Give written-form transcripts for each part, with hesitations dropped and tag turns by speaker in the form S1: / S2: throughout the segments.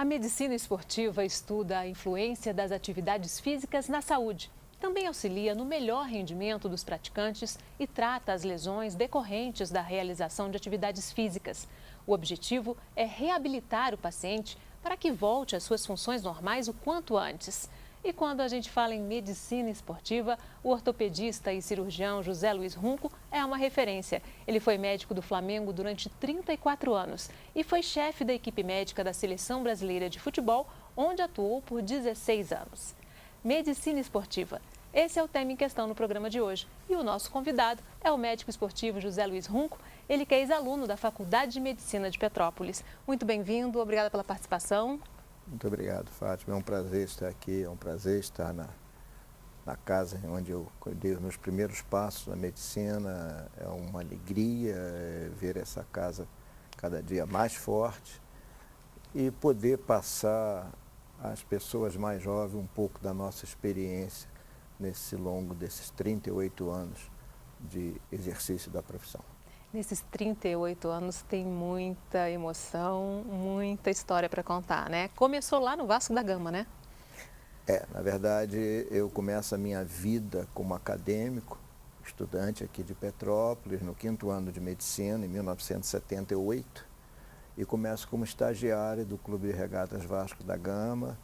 S1: A medicina esportiva estuda a influência das atividades físicas na saúde. Também auxilia no melhor rendimento dos praticantes e trata as lesões decorrentes da realização de atividades físicas. O objetivo é reabilitar o paciente para que volte às suas funções normais o quanto antes. E quando a gente fala em medicina esportiva, o ortopedista e cirurgião José Luiz Runco é uma referência. Ele foi médico do Flamengo durante 34 anos e foi chefe da equipe médica da Seleção Brasileira de Futebol, onde atuou por 16 anos. Medicina esportiva. Esse é o tema em questão no programa de hoje. E o nosso convidado é o médico esportivo José Luiz Runco, ele que é ex-aluno da Faculdade de Medicina de Petrópolis. Muito bem-vindo, obrigada pela participação.
S2: Muito obrigado, Fátima. É um prazer estar aqui, é um prazer estar na casa onde eu dei os meus primeiros passos na medicina. É uma alegria ver essa casa cada dia mais forte e poder passar às pessoas mais jovens um pouco da nossa experiência nesse longo desses 38 anos de exercício da profissão.
S1: Nesses 38 anos tem muita emoção, muita história para contar, né? Começou lá no Vasco da Gama, né?
S2: Na verdade, eu começo a minha vida como acadêmico, estudante aqui de Petrópolis, no 5º ano de medicina, em 1978, e começo como estagiário do Clube de Regatas Vasco da Gama,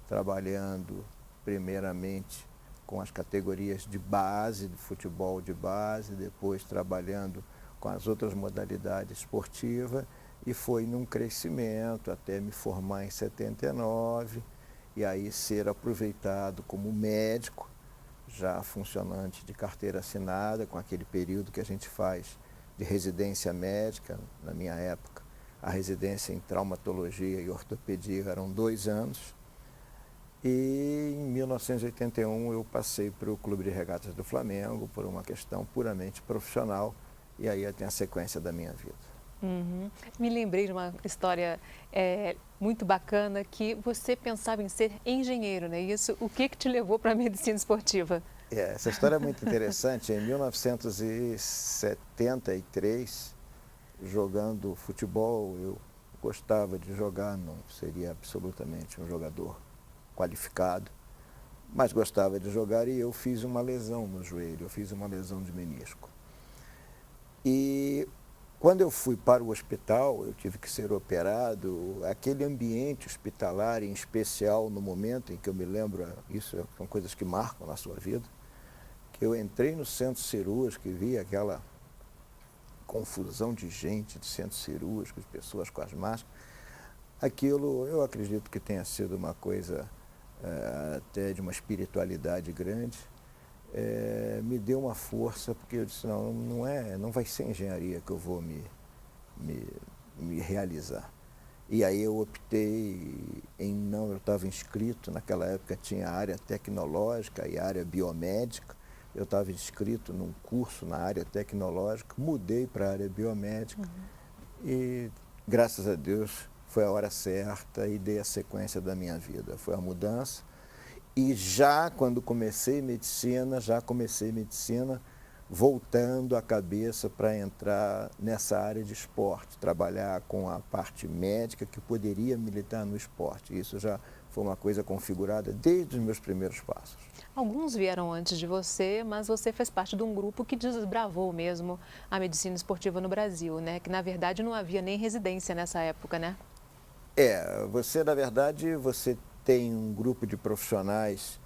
S2: trabalhando primeiramente com as categorias de base, do futebol de base, depois trabalhando com as outras modalidades esportivas, e foi num crescimento até me formar em 79, e aí ser aproveitado como médico, já funcionante de carteira assinada, com aquele período que a gente faz de residência médica. Na minha época, a residência em traumatologia e ortopedia eram 2 anos, e em 1981 eu passei para o Clube de Regatas do Flamengo por uma questão puramente profissional, e aí tem a sequência da minha vida.
S1: Me lembrei de uma história muito bacana, que você pensava em ser engenheiro, não é isso? O que te levou para a medicina esportiva?
S2: Essa história é muito interessante. Em 1973, jogando futebol, eu gostava de jogar, não seria absolutamente um jogador qualificado, mas gostava de jogar, e eu fiz uma lesão no joelho, eu fiz uma lesão de menisco. E quando eu fui para o hospital, eu tive que ser operado. Aquele ambiente hospitalar, em especial no momento em que eu me lembro, isso são coisas que marcam na sua vida, que eu entrei no centro cirúrgico e vi aquela confusão de gente de centro cirúrgico, de pessoas com as máscaras. Aquilo, eu acredito que tenha sido uma coisa até de uma espiritualidade grande. Me deu uma força, porque eu disse, não vai ser engenharia que eu vou me realizar. E aí eu optei eu estava inscrito, naquela época tinha a área tecnológica e a área biomédica, eu estava inscrito num curso na área tecnológica, mudei para a área biomédica e, graças a Deus, foi a hora certa e dei a sequência da minha vida, foi a mudança. E já quando comecei medicina voltando a cabeça para entrar nessa área de esporte, trabalhar com a parte médica que poderia militar no esporte. Isso já foi uma coisa configurada desde os meus primeiros passos.
S1: Alguns vieram antes de você, mas você fez parte de um grupo que desbravou mesmo a medicina esportiva no Brasil, né? Que na verdade não havia nem residência nessa época, né?
S2: Na verdade, você tem um grupo de profissionais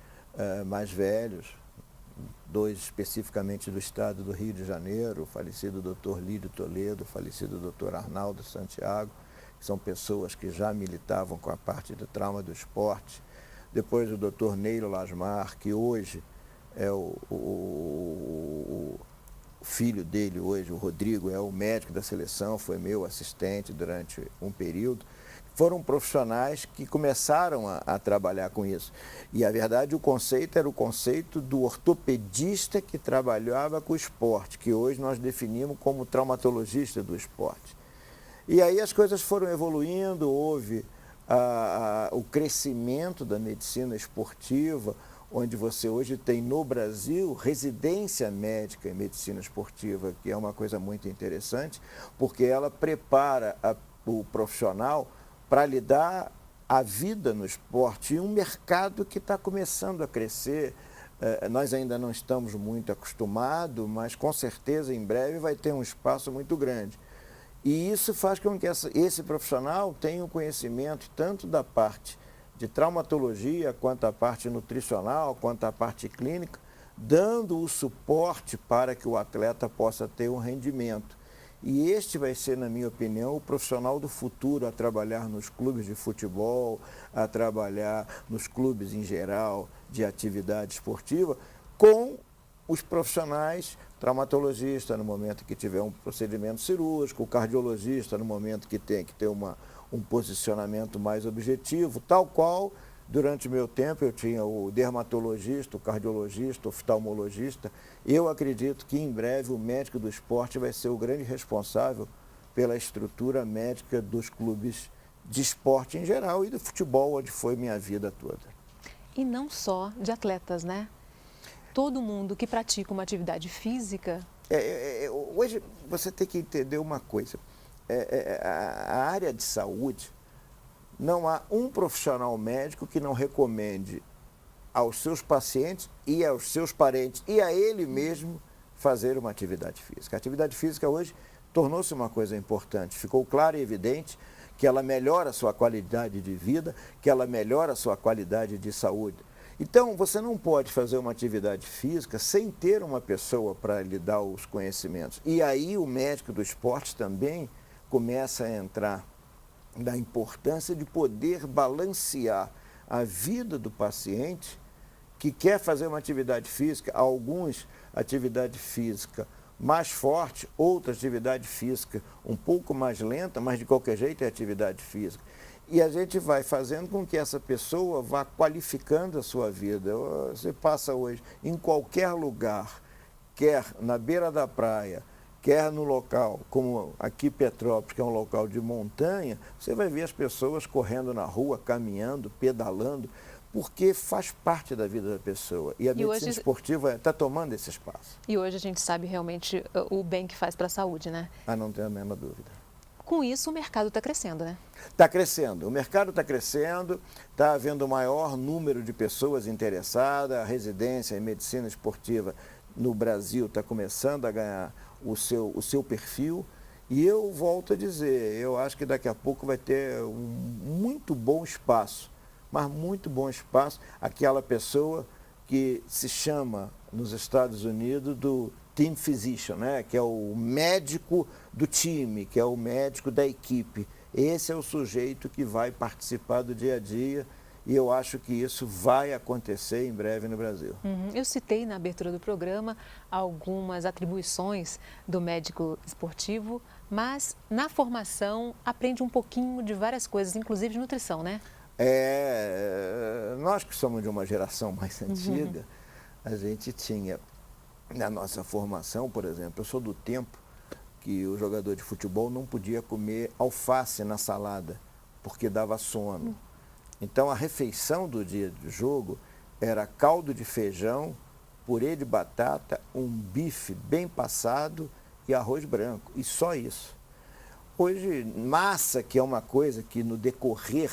S2: mais velhos, 2 especificamente do estado do Rio de Janeiro, o falecido Dr. Lídio Toledo, o falecido Dr. Arnaldo Santiago, que são pessoas que já militavam com a parte do trauma do esporte. Depois o Dr. Neilo Lasmar, que hoje é o filho dele, hoje, o Rodrigo, é o médico da seleção, foi meu assistente durante um período. Foram profissionais que começaram a trabalhar com isso. E, a verdade, o conceito era o conceito do ortopedista que trabalhava com o esporte, que hoje nós definimos como traumatologista do esporte. E aí as coisas foram evoluindo, houve o crescimento da medicina esportiva, onde você hoje tem no Brasil residência médica em medicina esportiva, que é uma coisa muito interessante, porque ela prepara o profissional para lidar a vida no esporte e um mercado que está começando a crescer. Nós ainda não estamos muito acostumados, mas com certeza em breve vai ter um espaço muito grande. E isso faz com que esse profissional tenha um conhecimento tanto da parte de traumatologia, quanto a parte nutricional, quanto a parte clínica, dando o suporte para que o atleta possa ter um rendimento. E este vai ser, na minha opinião, o profissional do futuro a trabalhar nos clubes de futebol, a trabalhar nos clubes em geral de atividade esportiva, com os profissionais, traumatologista no momento que tiver um procedimento cirúrgico, o cardiologista no momento que tem que ter um posicionamento mais objetivo, tal qual durante o meu tempo eu tinha o dermatologista, o cardiologista, o oftalmologista. Eu acredito que em breve o médico do esporte vai ser o grande responsável pela estrutura médica dos clubes de esporte em geral e do futebol, onde foi minha vida toda.
S1: E não só de atletas, né? Todo mundo que pratica uma atividade física...
S2: Hoje você tem que entender uma coisa. A área de saúde, não há um profissional médico que não recomende aos seus pacientes e aos seus parentes e a ele mesmo fazer uma atividade física. A atividade física hoje tornou-se uma coisa importante. Ficou claro e evidente que ela melhora a sua qualidade de vida, que ela melhora a sua qualidade de saúde. Então, você não pode fazer uma atividade física sem ter uma pessoa para lhe dar os conhecimentos. E aí o médico do esporte também começa a entrar na importância de poder balancear a vida do paciente que quer fazer uma atividade física, alguns atividade física mais forte, outra atividade física um pouco mais lenta, mas de qualquer jeito é atividade física. E a gente vai fazendo com que essa pessoa vá qualificando a sua vida. Você passa hoje em qualquer lugar, quer na beira da praia, quer no local, como aqui Petrópolis, que é um local de montanha, você vai ver as pessoas correndo na rua, caminhando, pedalando, porque faz parte da vida da pessoa. E a medicina esportiva está tomando esse espaço.
S1: E hoje a gente sabe realmente o bem que faz para a saúde, né?
S2: Não tenho a menor dúvida.
S1: Com isso, o mercado está crescendo, né?
S2: Está crescendo. O mercado está crescendo, está havendo um maior número de pessoas interessadas, a residência em medicina esportiva no Brasil está começando a ganhar o seu perfil. E eu volto a dizer, eu acho que daqui a pouco vai ter um muito bom espaço, mas muito bom espaço, aquela pessoa que se chama nos Estados Unidos do team physician, né? Que é o médico do time, que é o médico da equipe. Esse é o sujeito que vai participar do dia a dia e eu acho que isso vai acontecer em breve no Brasil.
S1: Eu citei na abertura do programa algumas atribuições do médico esportivo, mas na formação aprende um pouquinho de várias coisas, inclusive de nutrição, né?
S2: Nós que somos de uma geração mais antiga, a gente tinha, na nossa formação, por exemplo, eu sou do tempo que o jogador de futebol não podia comer alface na salada, porque dava sono. Então a refeição do dia do jogo era caldo de feijão, purê de batata, um bife bem passado e arroz branco, e só isso. Hoje, massa, que é uma coisa que no decorrer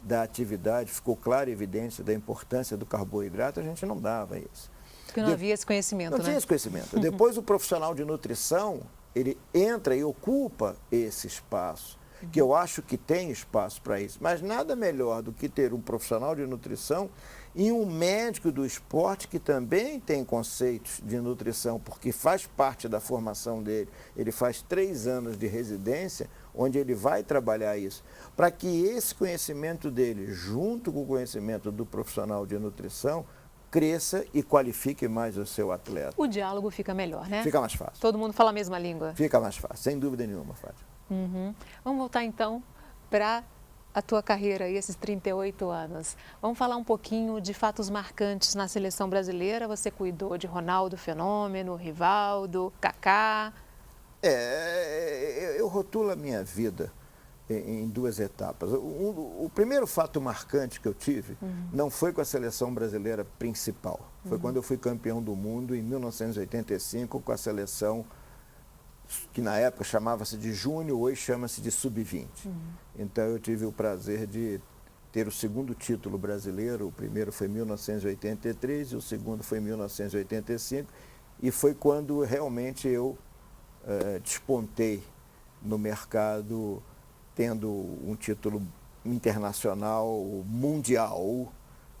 S2: da atividade ficou clara e evidente da importância do carboidrato, a gente não dava isso.
S1: Porque não havia esse conhecimento, né?
S2: Não tinha esse conhecimento. Depois o profissional de nutrição, ele entra e ocupa esse espaço, que eu acho que tem espaço para isso. Mas nada melhor do que ter um profissional de nutrição e um médico do esporte que também tem conceitos de nutrição, porque faz parte da formação dele. Ele faz 3 anos de residência, onde ele vai trabalhar isso, para que esse conhecimento dele, junto com o conhecimento do profissional de nutrição, cresça e qualifique mais o seu atleta.
S1: O diálogo fica melhor, né?
S2: Fica mais fácil.
S1: Todo mundo fala a mesma língua.
S2: Fica mais fácil, sem dúvida nenhuma, Fátima.
S1: Vamos voltar então para a tua carreira e esses 38 anos. Vamos falar um pouquinho de fatos marcantes na seleção brasileira. Você cuidou de Ronaldo Fenômeno, Rivaldo, Kaká.
S2: Eu rotulo a minha vida em 2 etapas. O primeiro fato marcante que eu tive não foi com a seleção brasileira principal. Foi quando eu fui campeão do mundo em 1985 com a seleção que na época chamava-se de Júnior, hoje chama-se de Sub-20. Então eu tive o prazer de ter o segundo título brasileiro. O primeiro foi em 1983 e o segundo foi em 1985. E foi quando realmente eu despontei no mercado, tendo um título internacional, mundial,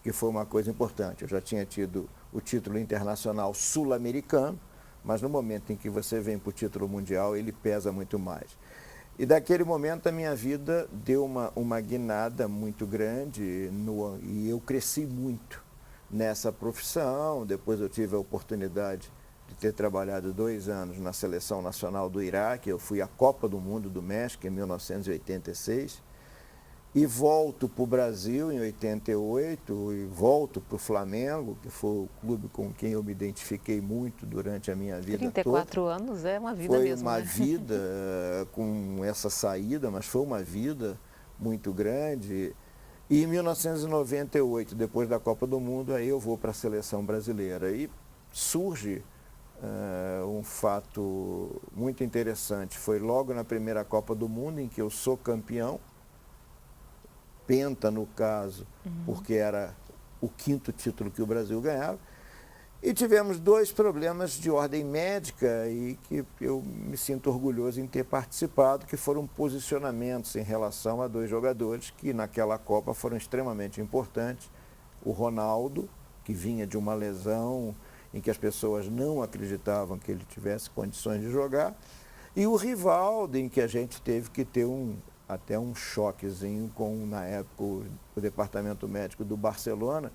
S2: que foi uma coisa importante. Eu já tinha tido o título internacional sul-americano, mas no momento em que você vem para o título mundial, ele pesa muito mais. E daquele momento a minha vida deu uma guinada muito grande e eu cresci muito nessa profissão. Depois eu tive a oportunidade de ter trabalhado 2 anos na Seleção Nacional do Iraque. Eu fui à Copa do Mundo do México em 1986 e volto para o Brasil em 88 e volto para o Flamengo, que foi o clube com quem eu me identifiquei muito durante a minha vida
S1: 34
S2: toda.
S1: anos é uma vida
S2: foi
S1: mesmo.
S2: Foi uma
S1: né?
S2: vida com essa saída, mas foi uma vida muito grande. E em 1998, depois da Copa do Mundo, aí eu vou para a Seleção Brasileira. E surge um fato muito interessante. Foi logo na primeira Copa do Mundo em que eu sou campeão, penta no caso, porque era o 5º título que o Brasil ganhava. E tivemos 2 problemas de ordem médica e que eu me sinto orgulhoso em ter participado, que foram posicionamentos em relação a 2 jogadores que naquela Copa foram extremamente importantes. O Ronaldo, que vinha de uma lesão em que as pessoas não acreditavam que ele tivesse condições de jogar, e o Rivaldo, em que a gente teve que ter até um choquezinho com, na época, o departamento médico do Barcelona,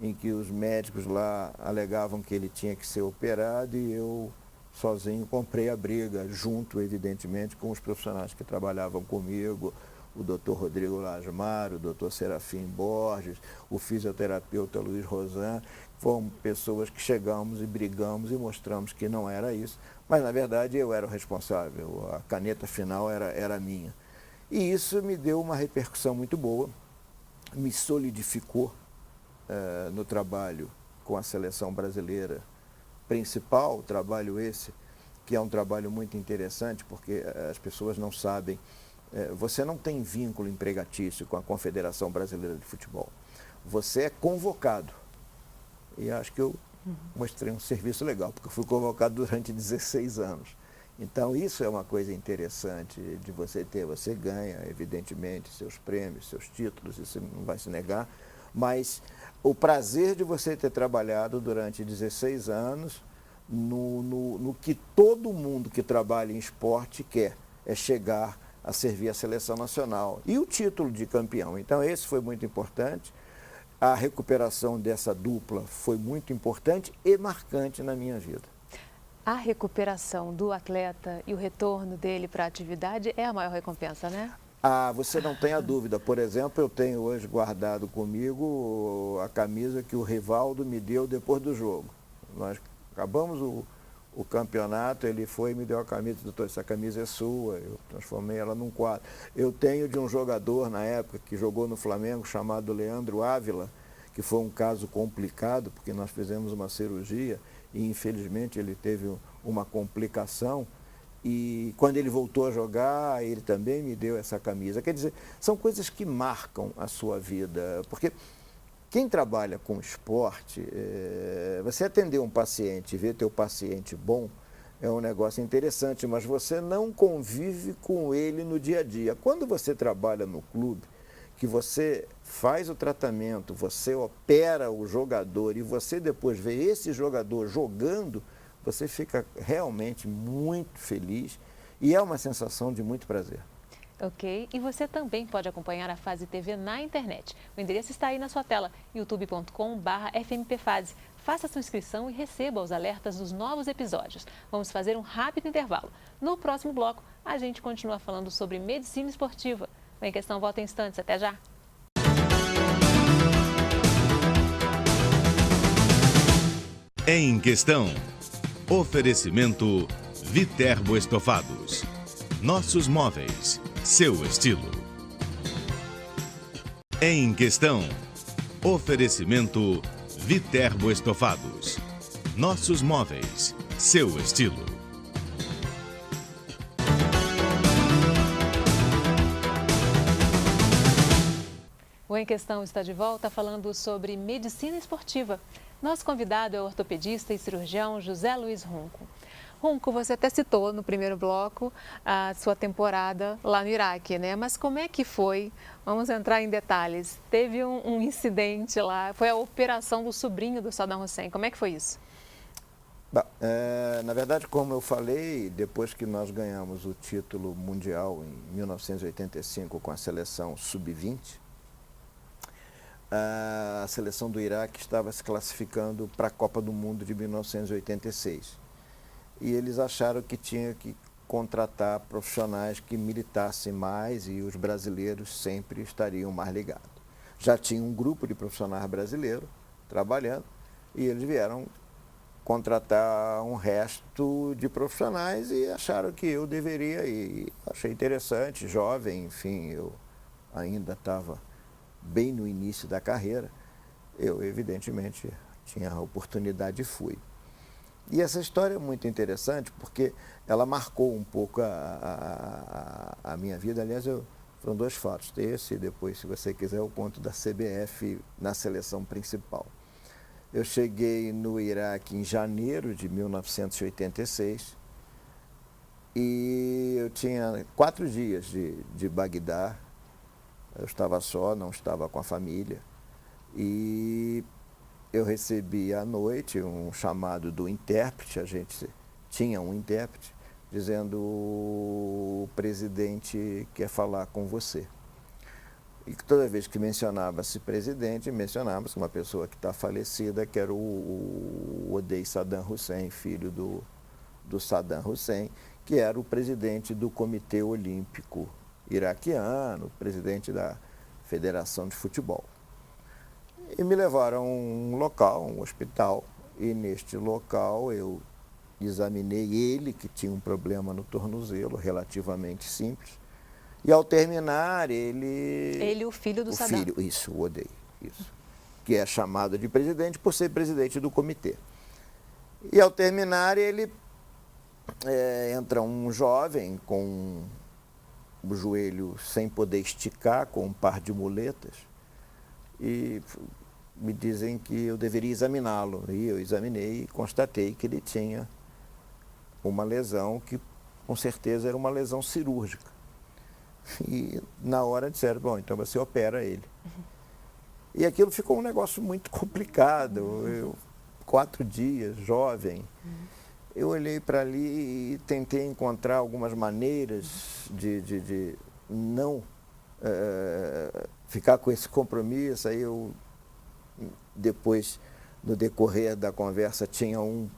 S2: em que os médicos lá alegavam que ele tinha que ser operado e eu sozinho comprei a briga, junto, evidentemente, com os profissionais que trabalhavam comigo, o Dr. Rodrigo Lasmar, o Dr. Serafim Borges, o fisioterapeuta Luiz Rosan. Foram pessoas que chegamos e brigamos e mostramos que não era isso, mas na verdade eu era o responsável, a caneta final era minha. E isso me deu uma repercussão muito boa, me solidificou no trabalho com a seleção brasileira principal, trabalho esse, que é um trabalho muito interessante, porque as pessoas não sabem, você não tem vínculo empregatício com a Confederação Brasileira de Futebol. Você é convocado. E acho que eu mostrei um serviço legal, porque eu fui convocado durante 16 anos. Então, isso é uma coisa interessante de você ter. Você ganha, evidentemente, seus prêmios, seus títulos, isso não vai se negar, mas o prazer de você ter trabalhado durante 16 anos no que todo mundo que trabalha em esporte quer, é chegar a servir a seleção nacional. E o título de campeão. Então, esse foi muito importante. A recuperação dessa dupla foi muito importante e marcante na minha vida.
S1: A recuperação do atleta e o retorno dele para a atividade é a maior recompensa, né?
S2: Você não tem a dúvida. Por exemplo, eu tenho hoje guardado comigo a camisa que o Rivaldo me deu depois do jogo. Nós acabamos o campeonato, ele foi e me deu a camisa, doutor, essa camisa é sua, eu transformei ela num quadro. Eu tenho de um jogador na época que jogou no Flamengo, chamado Leandro Ávila, que foi um caso complicado, porque nós fizemos uma cirurgia e infelizmente ele teve uma complicação. E quando ele voltou a jogar, ele também me deu essa camisa. Quer dizer, são coisas que marcam a sua vida. Porque quem trabalha com esporte, você atender um paciente e ver teu paciente bom, é um negócio interessante, mas você não convive com ele no dia a dia. Quando você trabalha no clube, que você faz o tratamento, você opera o jogador e você depois vê esse jogador jogando, você fica realmente muito feliz e é uma sensação de muito prazer.
S1: Ok, e você também pode acompanhar a Fase TV na internet. O endereço está aí na sua tela, youtube.com/fmpfase. Faça sua inscrição e receba os alertas dos novos episódios. Vamos fazer um rápido intervalo. No próximo bloco, a gente continua falando sobre medicina esportiva. O Em Questão volta em instantes. Até já!
S3: Em Questão. Oferecimento Viterbo Estofados. Nossos móveis, seu estilo. Em Questão. Oferecimento Viterbo Estofados. Nossos móveis, seu estilo.
S1: O Em Questão está de volta falando sobre medicina esportiva. Nosso convidado é o ortopedista e cirurgião José Luiz Runco. Runco, você até citou no primeiro bloco a sua temporada lá no Iraque, né? Mas como é que foi? Vamos entrar em detalhes. Teve um incidente lá, foi a operação do sobrinho do Saddam Hussein. Como é que foi isso?
S2: Bom, na verdade, como eu falei, depois que nós ganhamos o título mundial em 1985 com a seleção sub-20, a seleção do Iraque estava se classificando para a Copa do Mundo de 1986. E eles acharam que tinha que contratar profissionais que militassem mais e os brasileiros sempre estariam mais ligados. Já tinha um grupo de profissionais brasileiros trabalhando e eles vieram contratar um resto de profissionais e acharam que eu deveria ir. Achei interessante, jovem, enfim, eu ainda estava bem no início da carreira. Eu, evidentemente, tinha a oportunidade e fui. E essa história é muito interessante porque ela marcou um pouco a minha vida. Aliás, foram dois fatos. Esse e depois, se você quiser, eu conto da CBF na seleção principal. Eu cheguei no Iraque em janeiro de 1986 e eu tinha 4 dias de Bagdá. Eu estava só, não estava com a família. E eu recebi à noite um chamado do intérprete, a gente tinha um intérprete, dizendo: o presidente quer falar com você. E toda vez que mencionava-se presidente, mencionava-se uma pessoa que está falecida, que era o Uday Saddam Hussein, filho do Saddam Hussein, que era o presidente do Comitê Olímpico Iraquiano, presidente da Federação de Futebol. E me levaram a um local, um hospital, e neste local eu examinei ele, que tinha um problema no tornozelo, relativamente simples. E ao terminar, ele,
S1: o filho do Saddam.
S2: Isso, o Uday, isso. Que é chamado de presidente por ser presidente do comitê. E ao terminar, ele entra um jovem com o joelho sem poder esticar, com um par de muletas, e me dizem que eu deveria examiná-lo. E eu examinei e constatei que ele tinha uma lesão que, com certeza, era uma lesão cirúrgica. E na hora disseram: bom, então você opera ele. E aquilo ficou um negócio muito complicado. Eu, 4 dias, jovem, eu olhei para ali e tentei encontrar algumas maneiras de não ficar com esse compromisso. Aí eu, depois, no decorrer da conversa, tinha um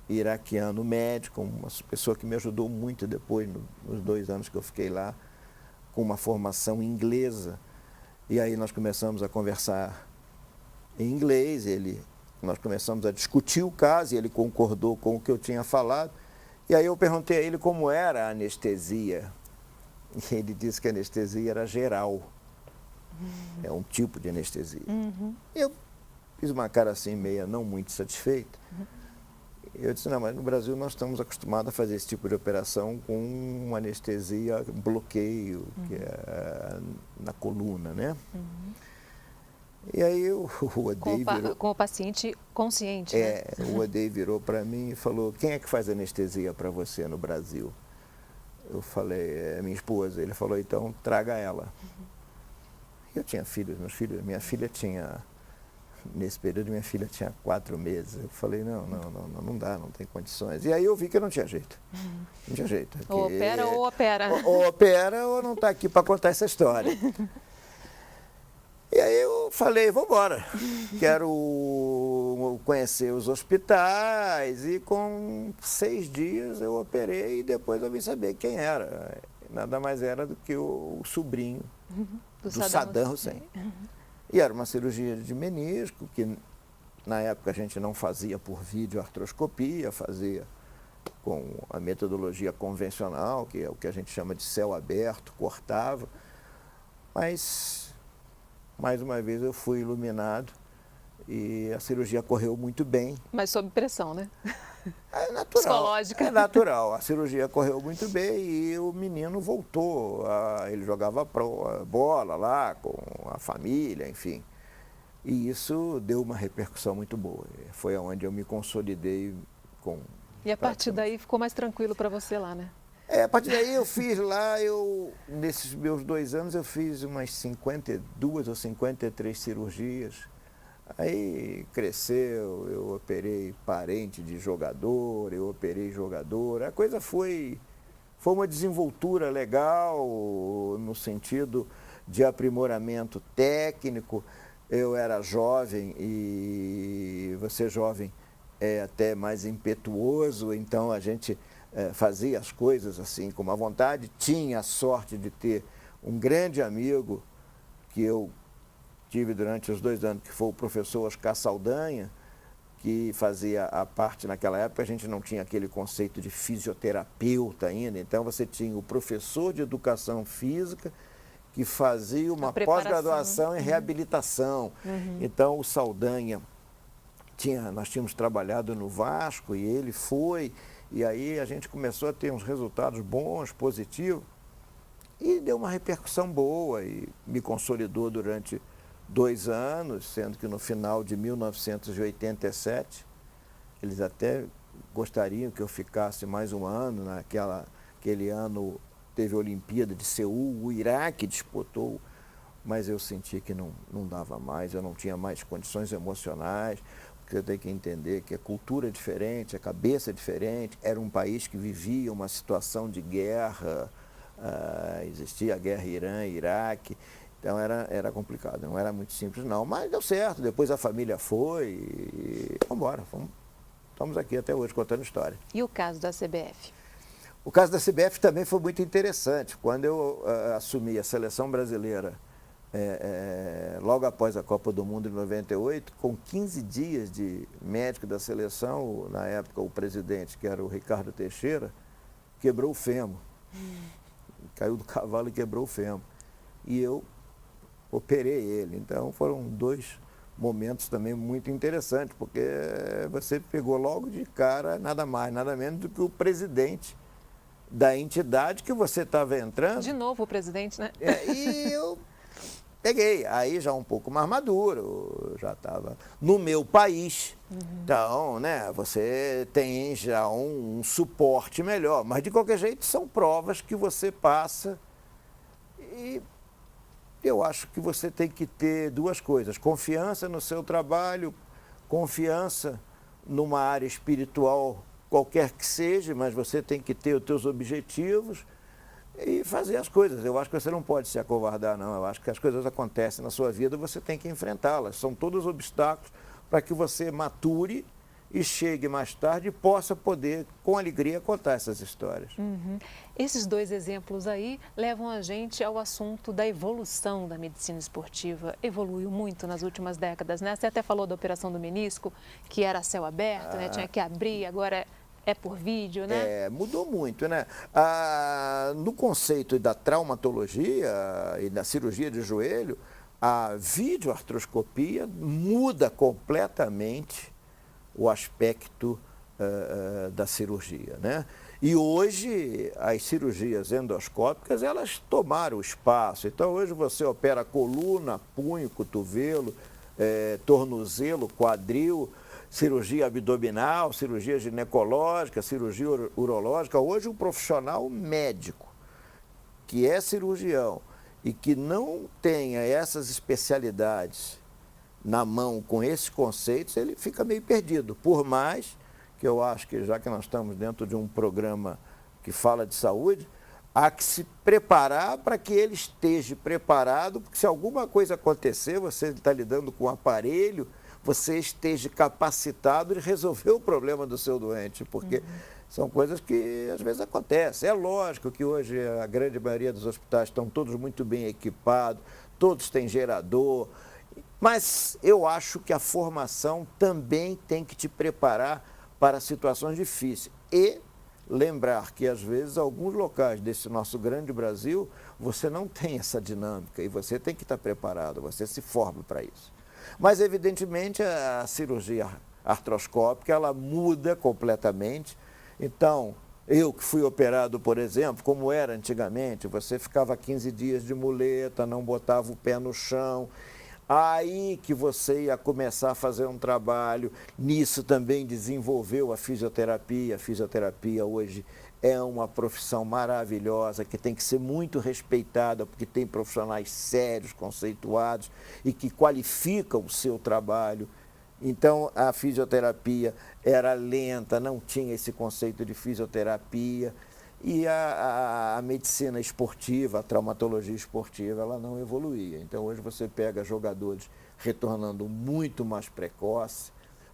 S2: iraquiano médico, uma pessoa que me ajudou muito depois, nos 2 anos que eu fiquei lá, com uma formação inglesa. E aí nós começamos a conversar em inglês, nós começamos a discutir o caso e ele concordou com o que eu tinha falado. E aí eu perguntei a ele como era a anestesia. E ele disse que a anestesia era geral. É um tipo de anestesia. Eu fiz uma cara assim, meia não muito satisfeita. Eu disse: não, mas no Brasil nós estamos acostumados a fazer esse tipo de operação com uma anestesia, um bloqueio, que é na coluna, né? E aí o Uday virou...
S1: Com o paciente consciente, né?
S2: O Uday virou para mim e falou: quem é que faz anestesia para você no Brasil? Eu falei: é minha esposa. Ele falou: então traga ela. Eu tinha filhos, minha filha tinha... Nesse período, minha filha tinha 4 meses. Eu falei: não dá, não tem condições. E aí eu vi que não tinha jeito. Não tinha jeito.
S1: Ou opera ou opera.
S2: Ou opera ou não está aqui para contar essa história. E aí eu falei: vamos embora. Quero conhecer os hospitais. E com 6 dias eu operei e depois eu vim saber quem era. Nada mais era do que o sobrinho do Saddam Hussein. E era uma cirurgia de menisco, que na época a gente não fazia por videoartroscopia, fazia com a metodologia convencional, que é o que a gente chama de céu aberto, cortava. Mas, mais uma vez, eu fui iluminado e a cirurgia correu muito bem.
S1: Mas sob pressão, né?
S2: É natural.
S1: Psicológica.
S2: É natural. A cirurgia correu muito bem e o menino voltou. Ele jogava bola lá com a família, enfim. E isso deu uma repercussão muito boa. Foi onde eu me consolidei com...
S1: E a partir daí ficou mais tranquilo para você lá, né?
S2: A partir daí eu fiz lá, nesses meus 2 anos eu fiz umas 52 ou 53 cirurgias. Aí cresceu, eu operei parente de jogador, eu operei jogador. A coisa foi uma desenvoltura legal no sentido de aprimoramento técnico. Eu era jovem e você jovem é até mais impetuoso, então a gente fazia as coisas assim com uma vontade. Tinha a sorte de ter um grande amigo que eu tive durante os 2 anos, que foi o professor Oscar Saldanha, que fazia a parte, naquela época a gente não tinha aquele conceito de fisioterapeuta ainda, então você tinha o professor de educação física que fazia uma pós-graduação em reabilitação. Então o Saldanha, nós tínhamos trabalhado no Vasco e ele foi, e aí a gente começou a ter uns resultados bons, positivos, e deu uma repercussão boa e me consolidou durante 2 anos, sendo que no final de 1987, eles até gostariam que eu ficasse mais um ano, aquele ano teve a Olimpíada de Seul, o Iraque disputou, mas eu senti que não dava mais, eu não tinha mais condições emocionais, porque você tem que entender que a cultura é diferente, a cabeça é diferente, era um país que vivia uma situação de guerra, existia a guerra Irã-Iraque, então era complicado, não era muito simples não, mas deu certo, depois a família foi e vamos embora, estamos aqui até hoje contando história.
S1: E o caso da CBF?
S2: O caso da CBF também foi muito interessante. Quando eu assumi a seleção brasileira, logo após a Copa do Mundo em 98, com 15 dias de médico da seleção, na época o presidente, que era o Ricardo Teixeira, quebrou o fêmur. Caiu do cavalo e quebrou o fêmur. E eu operei ele. Então foram 2 momentos também muito interessantes, porque você pegou logo de cara nada mais, nada menos do que o presidente da entidade que você estava entrando.
S1: De novo o presidente, né?
S2: E eu peguei, aí já um pouco mais maduro, já estava no meu país. Então, né, você tem já um suporte melhor, mas de qualquer jeito são provas que você passa e eu acho que você tem que ter 2 coisas, confiança no seu trabalho, confiança numa área espiritual qualquer que seja, mas você tem que ter os teus objetivos e fazer as coisas. Eu acho que você não pode se acovardar, não. Eu acho que as coisas acontecem na sua vida, você tem que enfrentá-las. São todos obstáculos para que você mature e chegue mais tarde e possa poder, com alegria, contar essas histórias.
S1: Esses 2 exemplos aí levam a gente ao assunto da evolução da medicina esportiva. Evoluiu muito nas últimas décadas, né? Você até falou da operação do menisco, que era a céu aberto, né? Tinha que abrir, agora é por vídeo, né?
S2: Mudou muito, né? No conceito da traumatologia e da cirurgia de joelho, a videoartroscopia muda completamente o aspecto da cirurgia, né? E hoje as cirurgias endoscópicas, elas tomaram espaço. Então hoje você opera coluna, punho, cotovelo, tornozelo, quadril, cirurgia abdominal, cirurgia ginecológica, cirurgia urológica. Hoje um profissional médico que é cirurgião e que não tenha essas especialidades na mão com esses conceitos, ele fica meio perdido. Por mais que eu acho que, já que nós estamos dentro de um programa que fala de saúde, há que se preparar para que ele esteja preparado, porque se alguma coisa acontecer, você está lidando com um aparelho, você esteja capacitado de resolver o problema do seu doente, porque são coisas que às vezes acontecem. É lógico que hoje a grande maioria dos hospitais estão todos muito bem equipados, todos têm gerador, mas eu acho que a formação também tem que te preparar para situações difíceis. E lembrar que, às vezes, alguns locais desse nosso grande Brasil, você não tem essa dinâmica e você tem que estar preparado, você se forma para isso. Mas, evidentemente, a cirurgia artroscópica, ela muda completamente. Então, eu que fui operado, por exemplo, como era antigamente, você ficava 15 dias de muleta, não botava o pé no chão. Aí que você ia começar a fazer um trabalho, nisso também desenvolveu a fisioterapia. A fisioterapia hoje é uma profissão maravilhosa, que tem que ser muito respeitada, porque tem profissionais sérios, conceituados e que qualificam o seu trabalho. Então, a fisioterapia era lenta, não tinha esse conceito de fisioterapia. E a medicina esportiva, a traumatologia esportiva, ela não evoluía. Então, hoje você pega jogadores retornando muito mais precoce,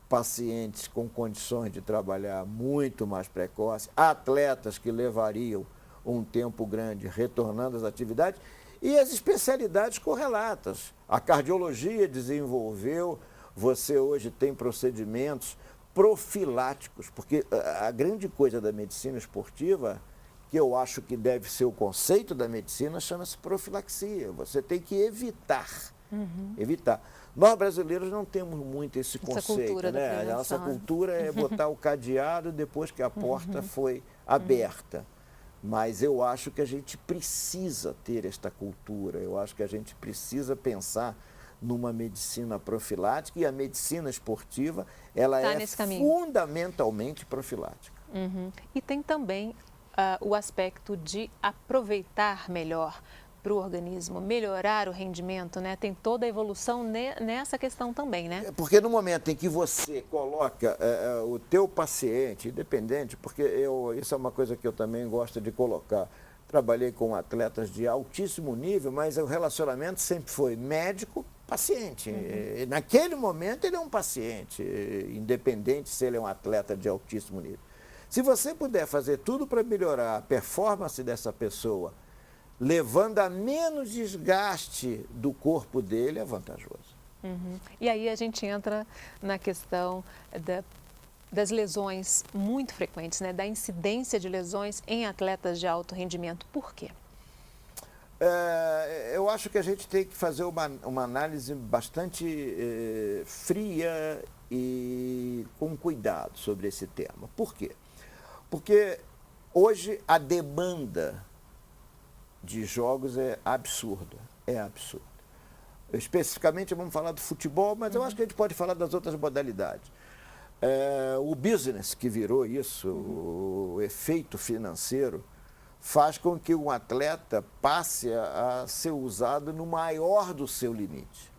S2: pacientes com condições de trabalhar muito mais precoce, atletas que levariam um tempo grande retornando às atividades e as especialidades correlatas. A cardiologia desenvolveu, você hoje tem procedimentos profiláticos, porque a grande coisa da medicina esportiva, que eu acho que deve ser o conceito da medicina, chama-se profilaxia. Você tem que evitar. Evitar. Nós brasileiros não temos muito esse conceito, né? A nossa cultura é botar o cadeado depois que a porta foi aberta. Mas eu acho que a gente precisa ter esta cultura. Eu acho que a gente precisa pensar numa medicina profilática, e a medicina esportiva, ela é fundamentalmente profilática.
S1: E tem também o aspecto de aproveitar melhor para o organismo, melhorar o rendimento, né? Tem toda a evolução nessa questão também, né?
S2: Porque no momento em que você coloca o teu paciente, independente, porque isso é uma coisa que eu também gosto de colocar. Trabalhei com atletas de altíssimo nível, mas o relacionamento sempre foi médico-paciente. Naquele momento ele é um paciente, independente se ele é um atleta de altíssimo nível. Se você puder fazer tudo para melhorar a performance dessa pessoa, levando a menos desgaste do corpo dele, é vantajoso.
S1: E aí a gente entra na questão das lesões muito frequentes, né? Da incidência de lesões em atletas de alto rendimento. Por quê?
S2: Eu acho que a gente tem que fazer uma análise bastante fria e com cuidado sobre esse tema. Por quê? Porque hoje a demanda de jogos é absurda, Especificamente vamos falar do futebol, mas eu acho que a gente pode falar das outras modalidades. O business que virou isso, o efeito financeiro, faz com que um atleta passe a ser usado no maior do seu limite.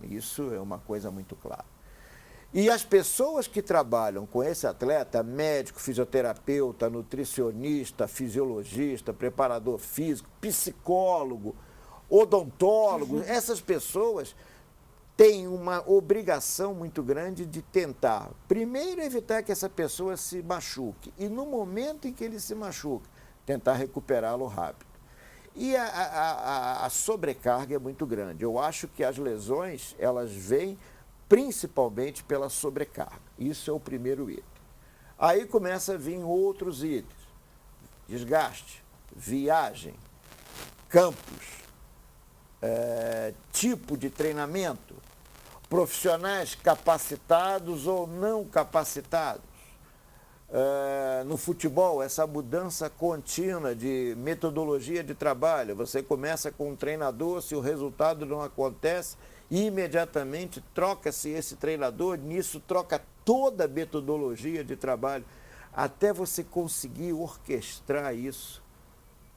S2: Isso é uma coisa muito clara. E as pessoas que trabalham com esse atleta, médico, fisioterapeuta, nutricionista, fisiologista, preparador físico, psicólogo, odontólogo, essas pessoas têm uma obrigação muito grande de tentar, primeiro, evitar que essa pessoa se machuque e, no momento em que ele se machuca, tentar recuperá-lo rápido. E a sobrecarga é muito grande. Eu acho que as lesões, elas vêm principalmente pela sobrecarga. Isso é o primeiro item. Aí começa a vir outros itens. Desgaste, viagem, campos, tipo de treinamento, profissionais capacitados ou não capacitados. No futebol, essa mudança contínua de metodologia de trabalho. Você começa com um treinador, se o resultado não acontece, imediatamente troca-se esse treinador, nisso troca toda a metodologia de trabalho. Até você conseguir orquestrar isso,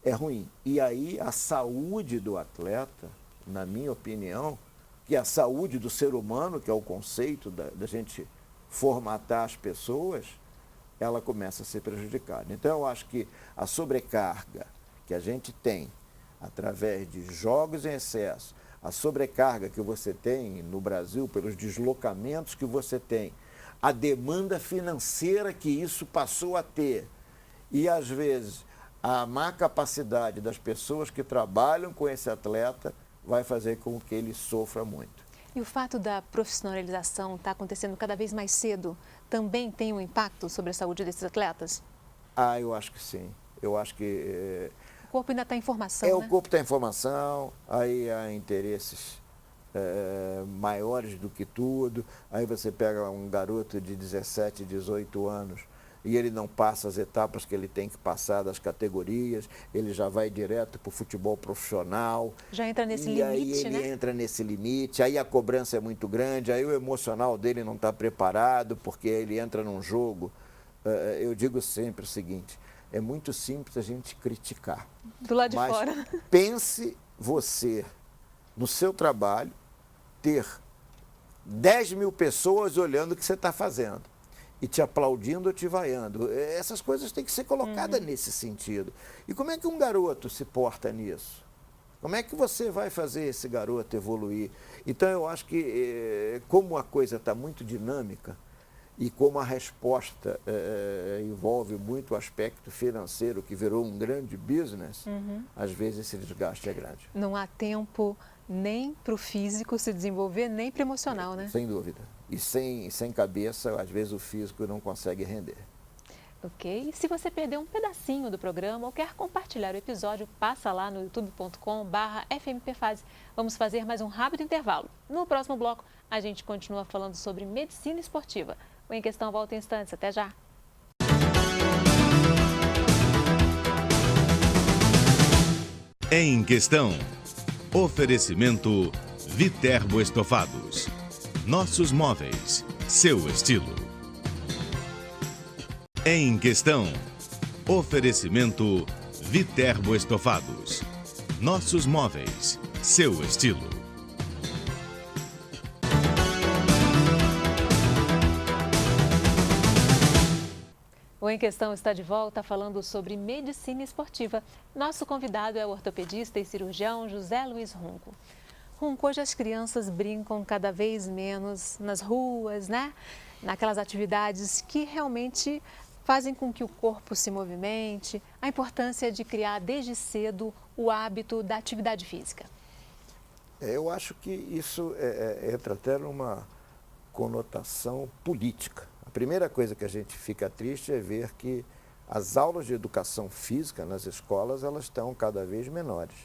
S2: é ruim. E aí a saúde do atleta, na minha opinião, que é a saúde do ser humano, que é o conceito da gente formatar as pessoas, ela começa a ser prejudicada. Então, eu acho que a sobrecarga que a gente tem através de jogos em excesso, a sobrecarga que você tem no Brasil pelos deslocamentos que você tem, a demanda financeira que isso passou a ter e, às vezes, a má capacidade das pessoas que trabalham com esse atleta vai fazer com que ele sofra muito.
S1: E o fato da profissionalização estar acontecendo cada vez mais cedo também tem um impacto sobre a saúde desses atletas?
S2: Eu acho que sim. Eu acho que...
S1: O corpo ainda está em formação, né?
S2: O corpo está em formação, aí há interesses maiores do que tudo. Aí você pega um garoto de 17, 18 anos e ele não passa as etapas que ele tem que passar das categorias, ele já vai direto para o futebol profissional.
S1: Já entra nesse
S2: limite, aí ele entra nesse limite, aí a cobrança é muito grande, aí o emocional dele não está preparado, porque ele entra num jogo. Eu digo sempre o seguinte, é muito simples a gente criticar.
S1: Do lado de
S2: mas
S1: fora.
S2: Pense você, no seu trabalho, ter 10 mil pessoas olhando o que você está fazendo e te aplaudindo ou te vaiando. Essas coisas têm que ser colocadas nesse sentido. E como é que um garoto se porta nisso? Como é que você vai fazer esse garoto evoluir? Então, eu acho que, como a coisa está muito dinâmica e como a resposta envolve muito o aspecto financeiro, que virou um grande business, às vezes esse desgaste é grande.
S1: Não há tempo nem para o físico se desenvolver, nem para o emocional, né?
S2: Sem dúvida. E sem cabeça, às vezes o físico não consegue render.
S1: Ok? E se você perdeu um pedacinho do programa ou quer compartilhar o episódio, passa lá no youtube.com/fmpfase. Vamos fazer mais um rápido intervalo. No próximo bloco, a gente continua falando sobre medicina esportiva. O Em Questão volta em instantes. Até já!
S3: Em Questão. Oferecimento Viterbo Estofados. Nossos móveis, seu estilo. Em Questão. Oferecimento Viterbo Estofados. Nossos móveis, seu estilo.
S1: O Em Questão está de volta falando sobre medicina esportiva. Nosso convidado é o ortopedista e cirurgião José Luiz Runco. Runco, hoje as crianças brincam cada vez menos nas ruas, né? Naquelas atividades que realmente fazem com que o corpo se movimente. A importância de criar desde cedo o hábito da atividade física.
S2: Eu acho que isso entra até numa conotação política. A primeira coisa que a gente fica triste é ver que as aulas de educação física nas escolas, elas estão cada vez menores.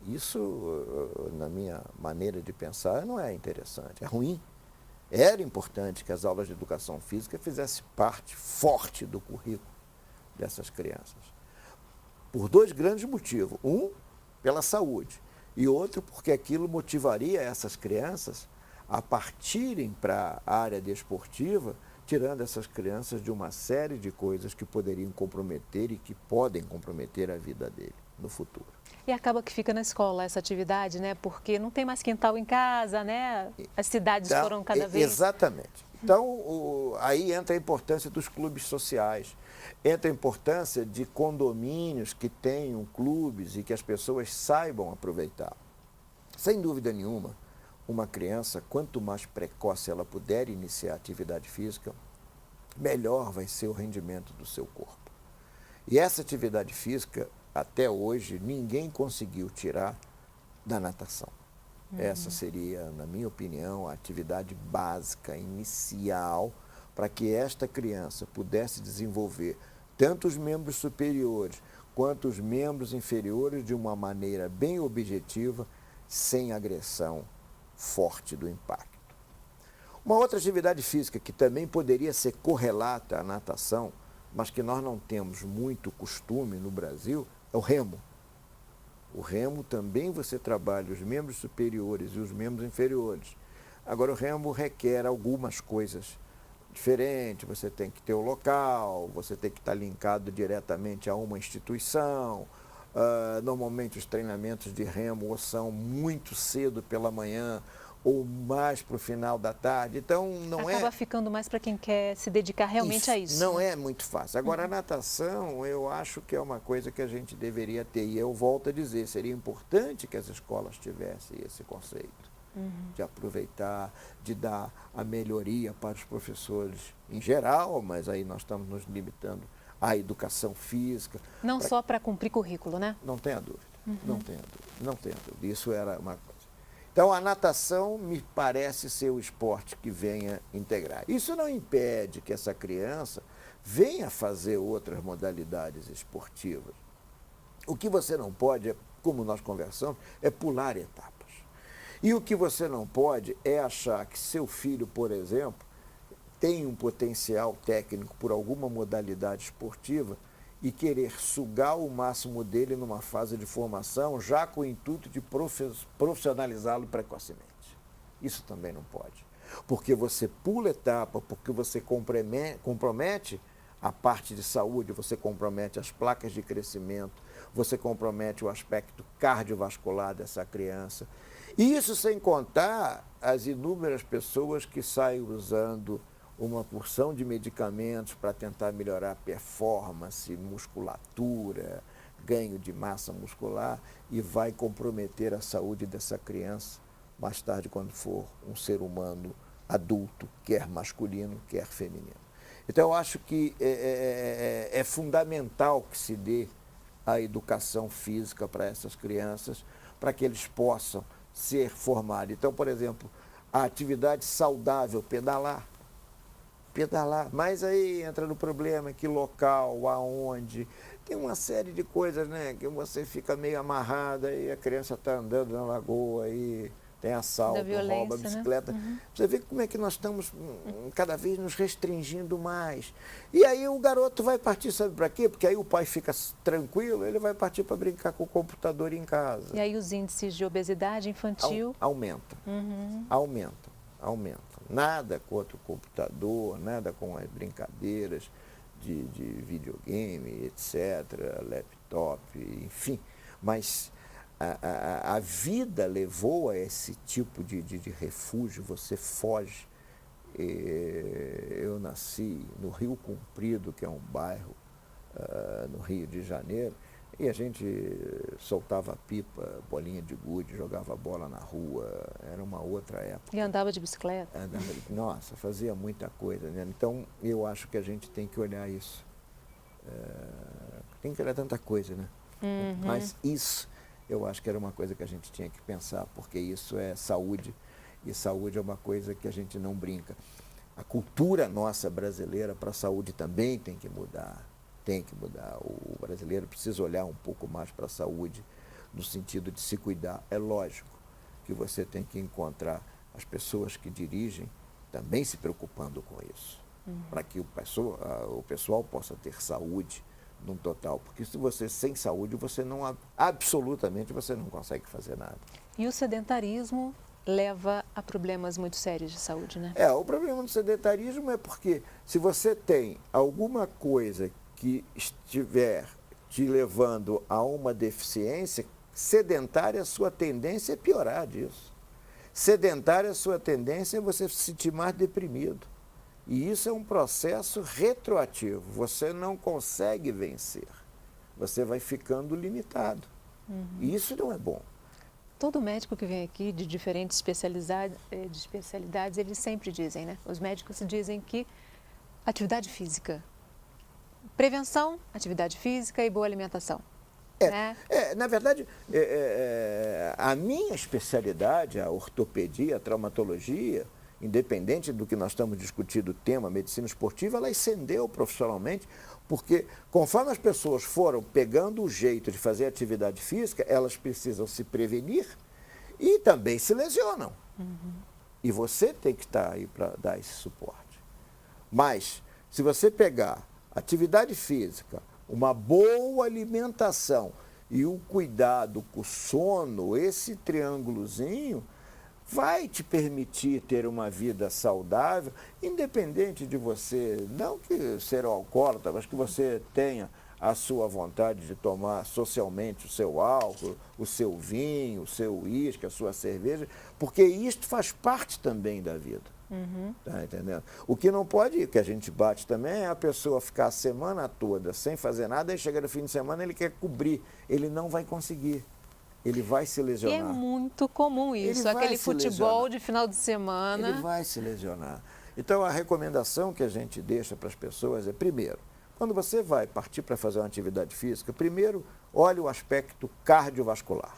S2: Isso, na minha maneira de pensar, não é interessante, é ruim. Era importante que as aulas de educação física fizessem parte forte do currículo dessas crianças. Por dois grandes motivos. Um, pela saúde. E outro, porque aquilo motivaria essas crianças a partirem para a área desportiva, tirando essas crianças de uma série de coisas que poderiam comprometer e que podem comprometer a vida dele no futuro.
S1: E acaba que fica na escola essa atividade, né? Porque não tem mais quintal em casa, né? As cidades
S2: então,
S1: foram cada vez...
S2: Exatamente. Então, aí entra a importância dos clubes sociais, entra a importância de condomínios que tenham clubes e que as pessoas saibam aproveitar. Sem dúvida nenhuma, uma criança, quanto mais precoce ela puder iniciar a atividade física, melhor vai ser o rendimento do seu corpo. E essa atividade física, até hoje, ninguém conseguiu tirar da natação. Essa seria, na minha opinião, a atividade básica, inicial, para que esta criança pudesse desenvolver tanto os membros superiores quanto os membros inferiores de uma maneira bem objetiva, sem agressão forte do impacto. Uma outra atividade física que também poderia ser correlata à natação, mas que nós não temos muito costume no Brasil, é o remo. O remo também você trabalha os membros superiores e os membros inferiores. Agora, o remo requer algumas coisas diferentes. Você tem que ter o local, você tem que estar linkado diretamente a uma instituição. Normalmente, os treinamentos de remo ou são muito cedo pela manhã ou mais para o final da tarde. Então, não
S1: Acaba ficando mais para quem quer se dedicar realmente a isso.
S2: Não é muito fácil. Agora, a natação, eu acho que é uma coisa que a gente deveria ter. E eu volto a dizer, seria importante que as escolas tivessem esse conceito. De aproveitar, de dar a melhoria para os professores em geral, mas aí nós estamos nos limitando à educação física.
S1: Não só para cumprir currículo, né?
S2: Não tenha dúvida, não tenha dúvida, não tenha dúvida. Isso era uma coisa. Então, a natação me parece ser o esporte que venha integrar. Isso não impede que essa criança venha fazer outras modalidades esportivas. O que você não pode, como nós conversamos, é pular etapas. E o que você não pode é achar que seu filho, por exemplo, tem um potencial técnico por alguma modalidade esportiva e querer sugar o máximo dele numa fase de formação, já com o intuito de profissionalizá-lo precocemente. Isso também não pode. Porque você pula etapa, porque você compromete a parte de saúde, você compromete as placas de crescimento, você compromete o aspecto cardiovascular dessa criança. E isso sem contar as inúmeras pessoas que saem usando uma porção de medicamentos para tentar melhorar a performance, musculatura, ganho de massa muscular e vai comprometer a saúde dessa criança mais tarde quando for um ser humano adulto, quer masculino, quer feminino. Então, eu acho que é fundamental que se dê a educação física para essas crianças, para que eles possam ser formados. Então, por exemplo, a atividade saudável, pedalar. Mas aí entra no problema que local, aonde, tem uma série de coisas, né, que você fica meio amarrada e a criança está andando na lagoa e tem assalto, rouba a bicicleta. Né? Uhum. Você vê como é que nós estamos cada vez nos restringindo mais. E aí o garoto vai partir, sabe para quê? Porque aí o pai fica tranquilo, ele vai partir para brincar com o computador em casa.
S1: E aí os índices de obesidade infantil...
S2: Aumentam.
S1: Uhum.
S2: Aumentam. Nada contra o computador, nada com as brincadeiras de videogame, etc., laptop, enfim. Mas a vida levou a esse tipo de refúgio, você foge. Eu nasci no Rio Comprido, que é um bairro no Rio de Janeiro, e a gente soltava pipa, bolinha de gude, jogava bola na rua, era uma outra época.
S1: E andava de bicicleta?
S2: Nossa, fazia muita coisa, né? Então, eu acho que a gente tem que olhar isso. Tem que olhar tanta coisa, né?
S1: Uhum.
S2: Mas isso, eu acho que era uma coisa que a gente tinha que pensar, porque isso é saúde, e saúde é uma coisa que a gente não brinca. A cultura nossa brasileira para a saúde também tem que mudar. O brasileiro precisa olhar um pouco mais para a saúde, no sentido de se cuidar. É lógico que você tem que encontrar as pessoas que dirigem também se preocupando com isso, para que o pessoal possa ter saúde num total. Porque se você sem saúde, absolutamente você não consegue fazer nada.
S1: E o sedentarismo leva a problemas muito sérios de saúde, né?
S2: O problema do sedentarismo é porque se você tem alguma coisa que estiver te levando a uma deficiência, sedentária, a sua tendência é piorar disso. Sedentária, a sua tendência é você se sentir mais deprimido. E isso é um processo retroativo. Você não consegue vencer. Você vai ficando limitado.
S1: Uhum.
S2: E isso não é bom.
S1: Todo médico que vem aqui de diferentes especialidades, eles sempre dizem, né? Os médicos dizem que atividade física, prevenção, atividade física e boa alimentação.
S2: Na verdade, a minha especialidade, a ortopedia, a traumatologia, independente do que nós estamos discutindo o tema, medicina esportiva, ela ascendeu profissionalmente, porque conforme as pessoas foram pegando o jeito de fazer atividade física, elas precisam se prevenir e também se lesionam.
S1: Uhum.
S2: E você tem que estar aí para dar esse suporte. Mas, se você pegar atividade física, uma boa alimentação e o cuidado com o sono, esse triângulozinho vai te permitir ter uma vida saudável, independente de você, não que ser alcoólatra, mas que você tenha a sua vontade de tomar socialmente o seu álcool, o seu vinho, o seu uísque, a sua cerveja, porque isto faz parte também da vida.
S1: Uhum.
S2: Tá entendendo? O que não pode, que a gente bate também, é a pessoa ficar a semana toda sem fazer nada e chega no fim de semana ele quer cobrir. Ele não vai conseguir. Ele vai se lesionar.
S1: E é muito comum isso, aquele futebol de final de semana.
S2: Ele vai se lesionar. Então, a recomendação que a gente deixa para as pessoas é, primeiro, quando você vai partir para fazer uma atividade física, primeiro, olhe o aspecto cardiovascular.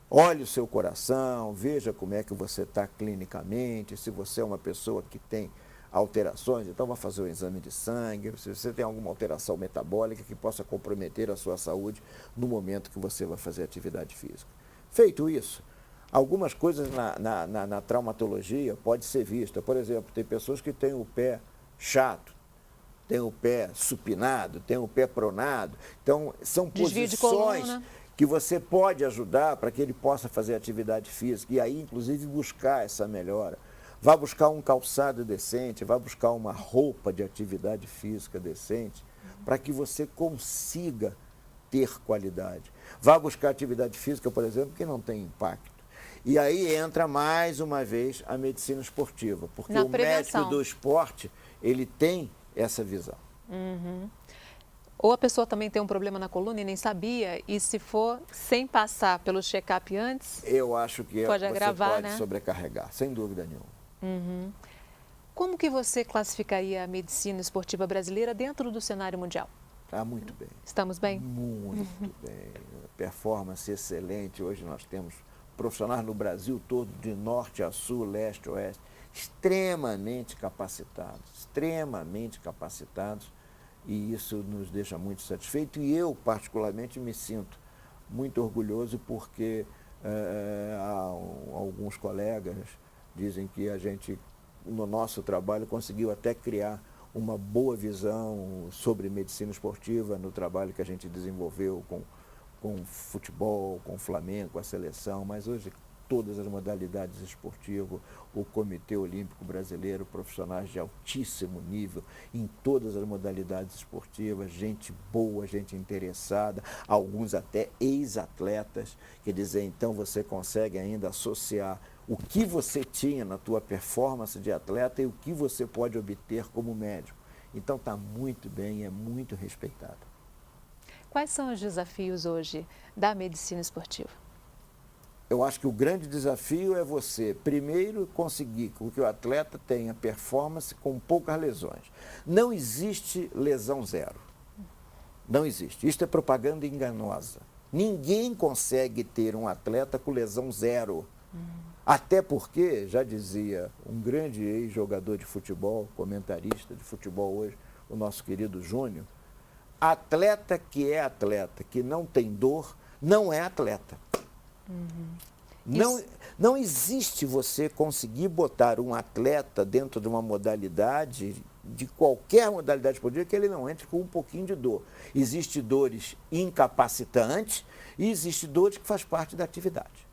S2: Olhe o seu coração, veja como é que você está clinicamente, se você é uma pessoa que tem alterações, então vá fazer um exame de sangue, se você tem alguma alteração metabólica que possa comprometer a sua saúde no momento que você vai fazer atividade física. Feito isso, Algumas coisas na traumatologia pode ser vista. Por exemplo, tem pessoas que têm o pé chato, tem o pé supinado, tem o pé pronado. Então, são
S1: Desvio de
S2: posições
S1: coluna.
S2: que você pode ajudar para que ele possa fazer atividade física e aí, inclusive, buscar essa melhora. Vá buscar um calçado decente, vá buscar uma roupa de atividade física decente, para que você consiga ter qualidade. Vá buscar atividade física, por exemplo, que não tem impacto. E aí entra mais uma vez a medicina esportiva, porque o médico do esporte, ele tem essa visão.
S1: Ou a pessoa também tem um problema na coluna e nem sabia, e se for sem passar pelo check-up antes,
S2: eu acho que
S1: pode agravar,
S2: você pode
S1: né?
S2: sobrecarregar, sem dúvida nenhuma.
S1: Como que você classificaria a medicina esportiva brasileira dentro do cenário mundial?
S2: Está muito bem.
S1: Estamos bem?
S2: Muito bem. Performance excelente. Hoje nós temos profissionais no Brasil todo, de norte a sul, leste a oeste, extremamente capacitados, e isso nos deixa muito satisfeitos. E eu, particularmente, me sinto muito orgulhoso porque alguns colegas dizem que a gente, no nosso trabalho, conseguiu até criar uma boa visão sobre medicina esportiva no trabalho que a gente desenvolveu com futebol, com o Flamengo, com a seleção, mas hoje todas as modalidades esportivas, o Comitê Olímpico Brasileiro, profissionais de altíssimo nível em todas as modalidades esportivas, gente boa, gente interessada, alguns até ex-atletas, quer dizer, então você consegue ainda associar o que você tinha na tua performance de atleta e o que você pode obter como médico. Então está muito bem, é muito respeitado.
S1: Quais são os desafios hoje da medicina esportiva?
S2: Eu acho que o grande desafio é você, primeiro, conseguir que o atleta tenha performance com poucas lesões. Não existe lesão zero. Não existe. Isto é propaganda enganosa. Ninguém consegue ter um atleta com lesão zero. Até porque, já dizia um grande ex-jogador de futebol, comentarista de futebol hoje, o nosso querido Júnior, atleta, que não tem dor, não é atleta. Não existe você conseguir botar um atleta dentro de uma modalidade, de qualquer modalidade esportiva, que ele não entre com um pouquinho de dor. Existem dores incapacitantes e existem dores que faz parte da atividade.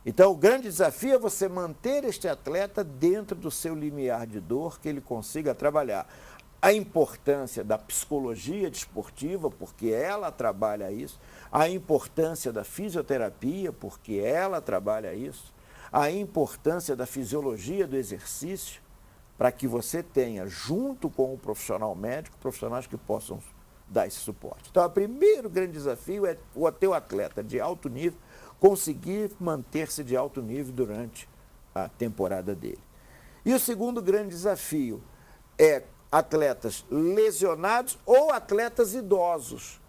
S2: Então, o grande desafio é você manter este atleta dentro do seu limiar de dor, que ele consiga trabalhar. A importância da psicologia desportiva, porque ela trabalha isso, a importância da fisioterapia, porque ela trabalha isso, a importância da fisiologia do exercício, para que você tenha, junto com o profissional médico, profissionais que possam dar esse suporte. Então, o primeiro grande desafio é o teu atleta de alto nível conseguir manter-se de alto nível durante a temporada dele. E o segundo grande desafio é atletas lesionados ou atletas idosos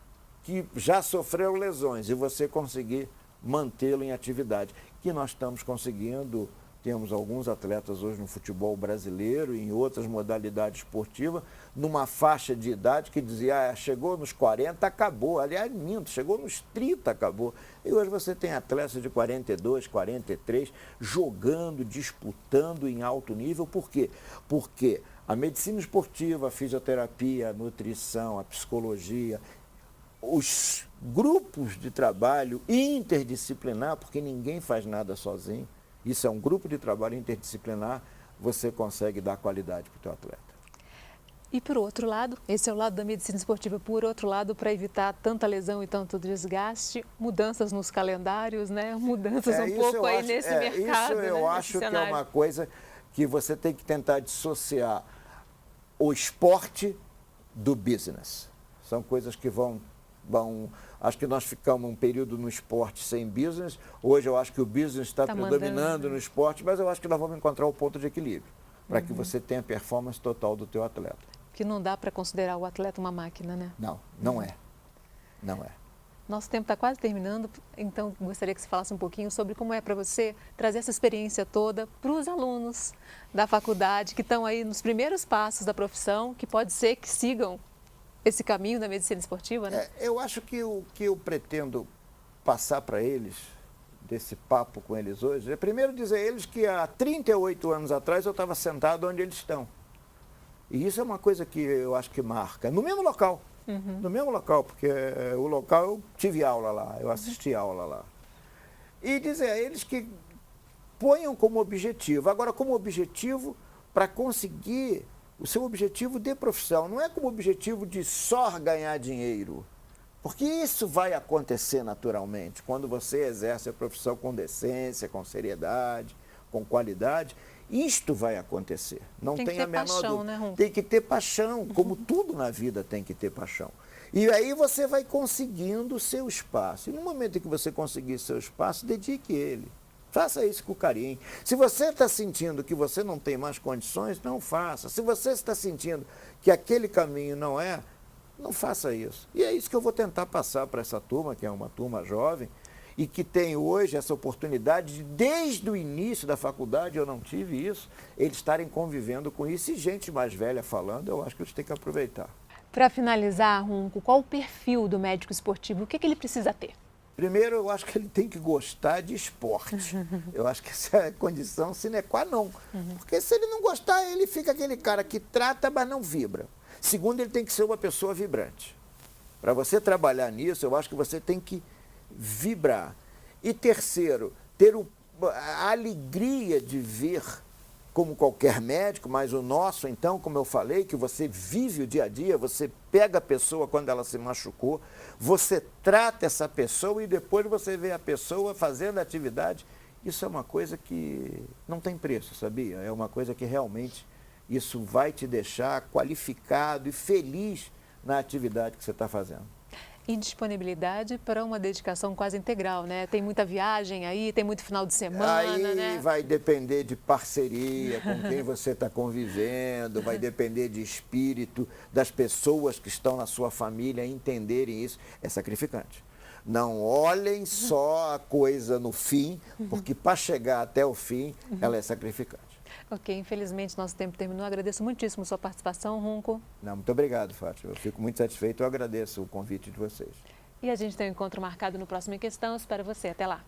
S2: que já sofreram lesões e você conseguir mantê-lo em atividade, que nós estamos conseguindo. Temos alguns atletas hoje no futebol brasileiro e em outras modalidades esportivas, numa faixa de idade que dizia, chegou nos 40, acabou. Aliás, minto, chegou nos 30, acabou. E hoje você tem atletas de 42, 43, jogando, disputando em alto nível. Por quê? Porque a medicina esportiva, a fisioterapia, a nutrição, a psicologia, os grupos de trabalho interdisciplinar, porque ninguém faz nada sozinho, isso é um grupo de trabalho interdisciplinar, você consegue dar qualidade para o teu atleta.
S1: E por outro lado, esse é o lado da medicina esportiva, por outro lado, para evitar tanta lesão e tanto desgaste, mudanças nos calendários, né? Mudanças um pouco aí nesse mercado.
S2: Isso eu acho que é uma coisa que você tem que tentar dissociar o esporte do business. São coisas que vão... Acho que nós ficamos um período no esporte sem business. Hoje eu acho que o business está predominando no esporte, mas eu acho que nós vamos encontrar o ponto de equilíbrio para que você tenha performance total do teu atleta.
S1: Que não dá para considerar o atleta uma máquina, né?
S2: Não é. Não é.
S1: Nosso tempo está quase terminando, então gostaria que você falasse um pouquinho sobre como é para você trazer essa experiência toda para os alunos da faculdade que estão aí nos primeiros passos da profissão, que pode ser que sigam esse caminho da medicina esportiva, né?
S2: Eu acho que o que eu pretendo passar para eles, desse papo com eles hoje é primeiro dizer a eles que há 38 anos atrás eu estava sentado onde eles estão. E isso é uma coisa que eu acho que marca, no mesmo local. No mesmo local, porque o local eu tive aula lá, eu assisti aula lá. E dizer a eles que ponham como objetivo, agora como objetivo para conseguir o seu objetivo de profissão, não é como objetivo de só ganhar dinheiro, porque isso vai acontecer naturalmente, quando você exerce a profissão com decência, com seriedade, com qualidade, isto vai acontecer. Não tem a menor dúvida.
S1: Né, Rum?
S2: Tem que ter paixão, como tudo na vida tem que ter paixão. E aí você vai conseguindo o seu espaço. E no momento em que você conseguir seu espaço, dedique ele. Faça isso com carinho. Se você está sentindo que você não tem mais condições, não faça. Se você está sentindo que aquele caminho não faça isso. E é isso que eu vou tentar passar para essa turma, que é uma turma jovem, e que tem hoje essa oportunidade de, desde o início da faculdade, eu não tive isso, eles estarem convivendo com isso. E gente mais velha falando, eu acho que eles têm que aproveitar.
S1: Para finalizar, Runco, qual o perfil do médico esportivo? O que ele precisa ter?
S2: Primeiro, eu acho que ele tem que gostar de esporte. Eu acho que essa é a condição sine qua non. Porque se ele não gostar, ele fica aquele cara que trata, mas não vibra. Segundo, ele tem que ser uma pessoa vibrante. Para você trabalhar nisso, eu acho que você tem que vibrar. E terceiro, ter a alegria de ver, como qualquer médico, mas o nosso, então, como eu falei, que você vive o dia a dia, você pega a pessoa quando ela se machucou, você trata essa pessoa e depois você vê a pessoa fazendo a atividade. Isso é uma coisa que não tem preço, sabia? É uma coisa que realmente isso vai te deixar qualificado e feliz na atividade que você está fazendo.
S1: E disponibilidade para uma dedicação quase integral, né? Tem muita viagem aí, tem muito final de semana,
S2: aí
S1: né?
S2: Vai depender de parceria, com quem você está convivendo, vai depender de espírito, das pessoas que estão na sua família entenderem isso. É sacrificante. Não olhem só a coisa no fim, porque para chegar até o fim, ela é sacrificante.
S1: Ok, infelizmente nosso tempo terminou. Agradeço muitíssimo sua participação, Runco.
S2: Não, muito obrigado, Fátima. Eu fico muito satisfeito. Eu agradeço o convite de vocês.
S1: E a gente tem um encontro marcado no próximo Em Questão. Espero você. Até lá.